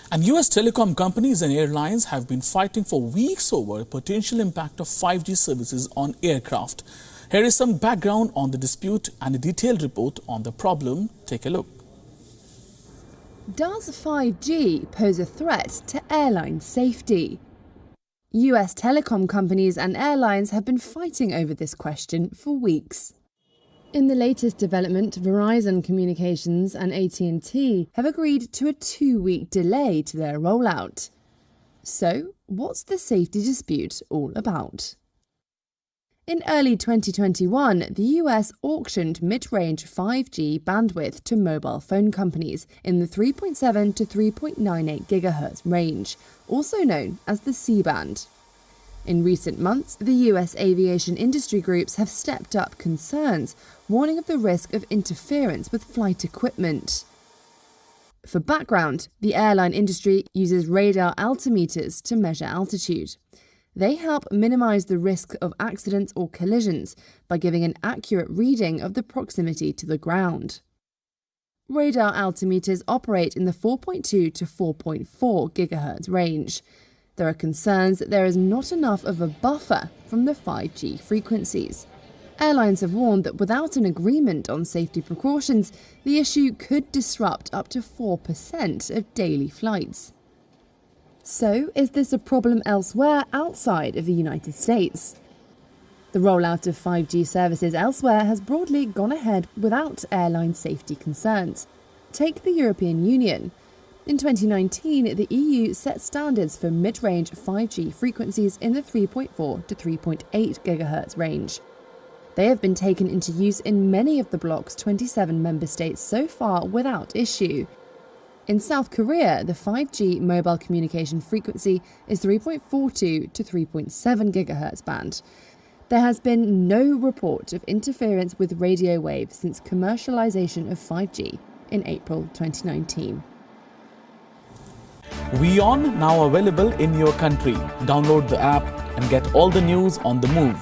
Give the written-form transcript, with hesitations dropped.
And US telecom companies and airlines have been fighting for weeks over a potential impact of 5G services on aircraft. Here is some background on the dispute and a detailed report on the problem. Take a look. Does 5G pose a threat to airline safety? US telecom companies and airlines have been fighting over this question for weeks. In the latest development, Verizon Communications and AT&T have agreed to a 2-week delay to their rollout. So, what's the safety dispute all about? In early 2021, the US auctioned mid-range 5G bandwidth to mobile phone companies in the 3.7 to 3.98 GHz range, also known as the C-band. In recent months, the US aviation industry groups have stepped up concerns, warning of the risk of interference with flight equipment. For background, the airline industry uses radar altimeters to measure altitude. They help minimize the risk of accidents or collisions by giving an accurate reading of the proximity to the ground. Radar altimeters operate in the 4.2 to 4.4 GHz range. There are concerns that there is not enough of a buffer from the 5G frequencies. Airlines have warned that without an agreement on safety precautions, the issue could disrupt up to 4% of daily flights. So, is this a problem elsewhere outside of the United States? The rollout of 5G services elsewhere has broadly gone ahead without airline safety concerns. Take the European Union. In 2019, the EU set standards for mid-range 5G frequencies in the 3.4 to 3.8 GHz range. They have been taken into use in many of the bloc's 27 member states so far without issue. In South Korea, the 5G mobile communication frequency is 3.42 to 3.7 GHz band. There has been no report of interference with radio waves since commercialization of 5G in April 2019. WION now available in your country. Download the app and get all the news on the move.